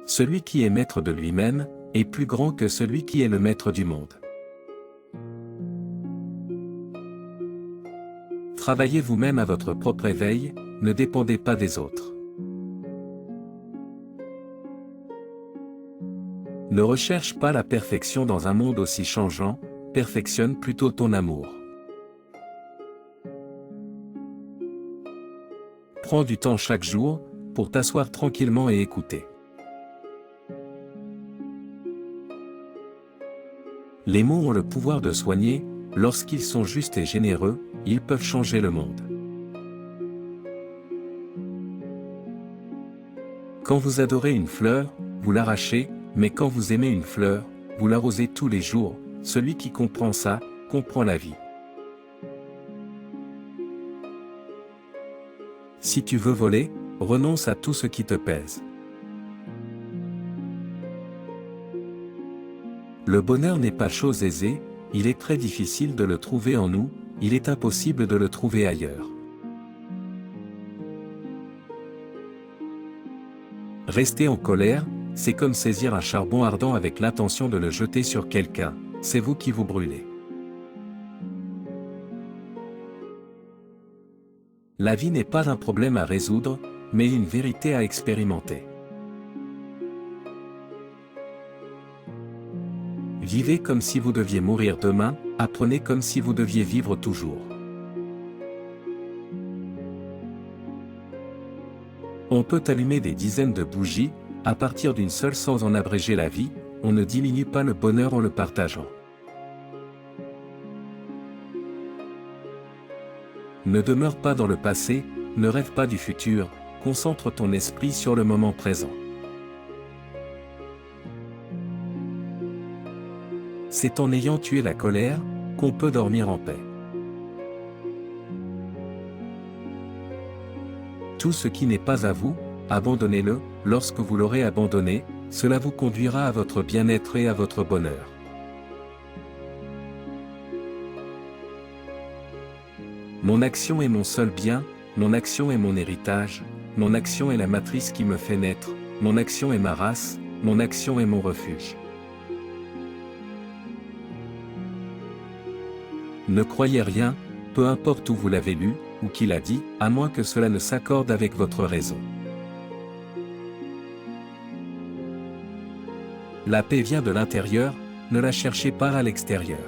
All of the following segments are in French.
Celui qui est maître de lui-même, est plus grand que celui qui est le maître du monde. Travaillez vous-même à votre propre éveil, ne dépendez pas des autres. Ne recherche pas la perfection dans un monde aussi changeant, perfectionne plutôt ton amour. Prends du temps chaque jour, pour t'asseoir tranquillement et écouter. Les mots ont le pouvoir de soigner, lorsqu'ils sont justes et généreux, ils peuvent changer le monde. Quand vous adorez une fleur, vous l'arrachez, mais quand vous aimez une fleur, vous l'arrosez tous les jours. Celui qui comprend ça, comprend la vie. Si tu veux voler, renonce à tout ce qui te pèse. Le bonheur n'est pas chose aisée, il est très difficile de le trouver en nous, il est impossible de le trouver ailleurs. Rester en colère, c'est comme saisir un charbon ardent avec l'intention de le jeter sur quelqu'un, c'est vous qui vous brûlez. La vie n'est pas un problème à résoudre, mais une vérité à expérimenter. Vivez comme si vous deviez mourir demain, apprenez comme si vous deviez vivre toujours. On peut allumer des dizaines de bougies, à partir d'une seule sans en abréger la vie, on ne diminue pas le bonheur en le partageant. Ne demeure pas dans le passé, ne rêve pas du futur, concentre ton esprit sur le moment présent. C'est en ayant tué la colère, qu'on peut dormir en paix. Tout ce qui n'est pas à vous, abandonnez-le, lorsque vous l'aurez abandonné, cela vous conduira à votre bien-être et à votre bonheur. Mon action est mon seul bien, mon action est mon héritage, mon action est la matrice qui me fait naître, mon action est ma race, mon action est mon refuge. Ne croyez rien, peu importe où vous l'avez lu, ou qui l'a dit, à moins que cela ne s'accorde avec votre raison. La paix vient de l'intérieur, ne la cherchez pas à l'extérieur.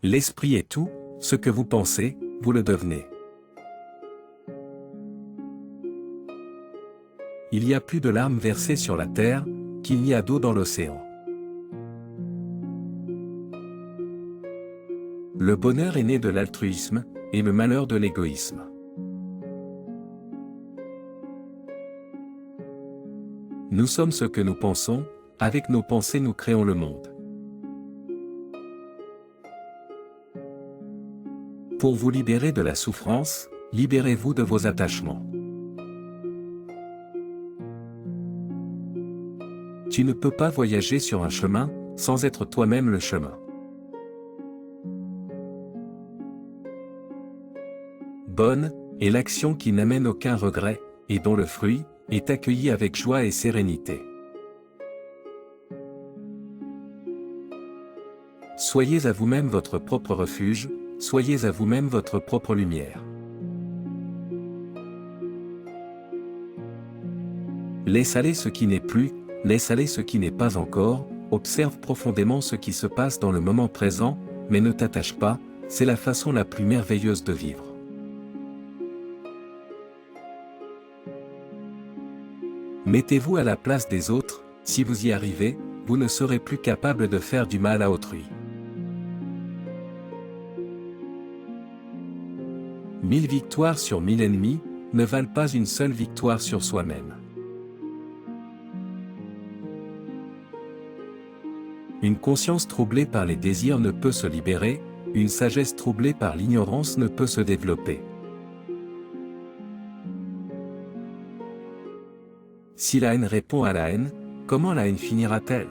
L'esprit est tout, ce que vous pensez, vous le devenez. Il y a plus de larmes versées sur la terre, qu'il n'y a d'eau dans l'océan. Le bonheur est né de l'altruisme, et le malheur de l'égoïsme. Nous sommes ce que nous pensons, avec nos pensées nous créons le monde. Pour vous libérer de la souffrance, libérez-vous de vos attachements. Tu ne peux pas voyager sur un chemin, sans être toi-même le chemin. Bonne est l'action qui n'amène aucun regret, et dont le fruit est accueilli avec joie et sérénité. Soyez à vous-même votre propre refuge, soyez à vous-même votre propre lumière. Laisse aller ce qui n'est plus, laisse aller ce qui n'est pas encore, observe profondément ce qui se passe dans le moment présent, mais ne t'attache pas, c'est la façon la plus merveilleuse de vivre. Mettez-vous à la place des autres, si vous y arrivez, vous ne serez plus capable de faire du mal à autrui. 1000 victoires sur 1000 ennemis, ne valent pas une seule victoire sur soi-même. Une conscience troublée par les désirs ne peut se libérer, une sagesse troublée par l'ignorance ne peut se développer. Si la haine répond à la haine, comment la haine finira-t-elle?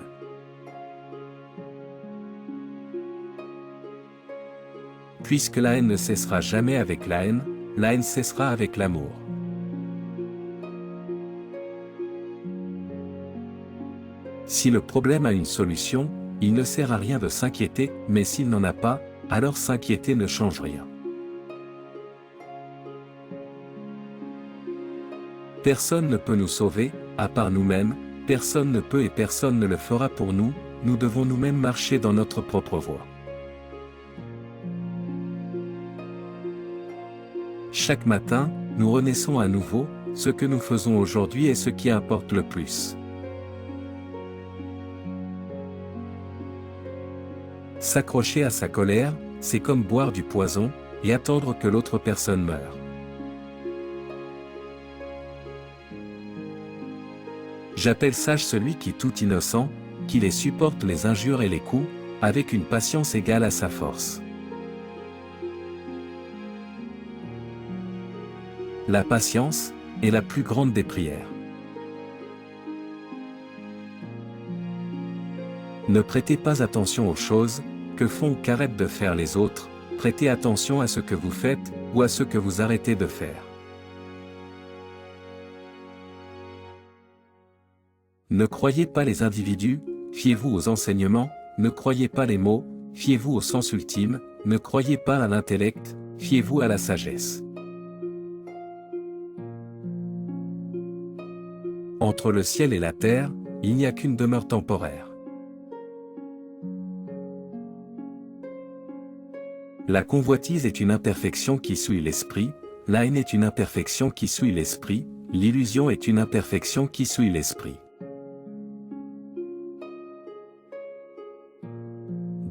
Puisque la haine ne cessera jamais avec la haine cessera avec l'amour. Si le problème a une solution, il ne sert à rien de s'inquiéter, mais s'il n'en a pas, alors s'inquiéter ne change rien. Personne ne peut nous sauver, à part nous-mêmes, personne ne peut et personne ne le fera pour nous, nous devons nous-mêmes marcher dans notre propre voie. Chaque matin, nous renaissons à nouveau, ce que nous faisons aujourd'hui est ce qui importe le plus. S'accrocher à sa colère, c'est comme boire du poison, et attendre que l'autre personne meure. J'appelle sage celui qui tout innocent, qui les supporte les injures et les coups, avec une patience égale à sa force. La patience est la plus grande des prières. Ne prêtez pas attention aux choses que font ou qu'arrêtent de faire les autres, prêtez attention à ce que vous faites, ou à ce que vous arrêtez de faire. Ne croyez pas les individus, fiez-vous aux enseignements, ne croyez pas les mots, fiez-vous au sens ultime, ne croyez pas à l'intellect, fiez-vous à la sagesse. Entre le ciel et la terre, il n'y a qu'une demeure temporaire. La convoitise est une imperfection qui souille l'esprit, la haine est une imperfection qui souille l'esprit, l'illusion est une imperfection qui souille l'esprit.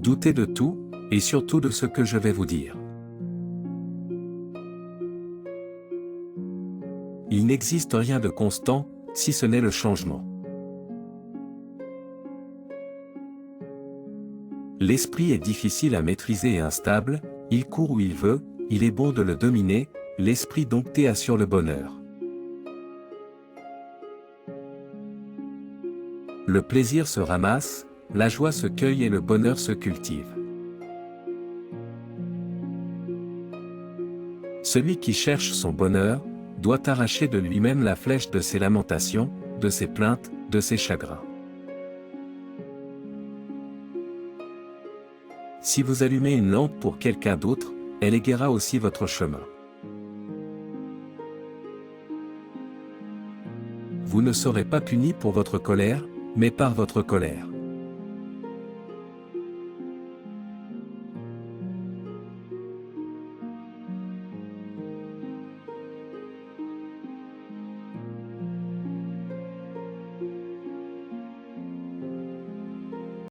Doutez de tout, et surtout de ce que je vais vous dire. Il n'existe rien de constant, si ce n'est le changement. L'esprit est difficile à maîtriser et instable, il court où il veut, il est bon de le dominer, l'esprit dompté assure le bonheur. Le plaisir se ramasse, la joie se cueille et le bonheur se cultive. Celui qui cherche son bonheur, doit arracher de lui-même la flèche de ses lamentations, de ses plaintes, de ses chagrins. Si vous allumez une lampe pour quelqu'un d'autre, elle égaiera aussi votre chemin. Vous ne serez pas puni pour votre colère, mais par votre colère.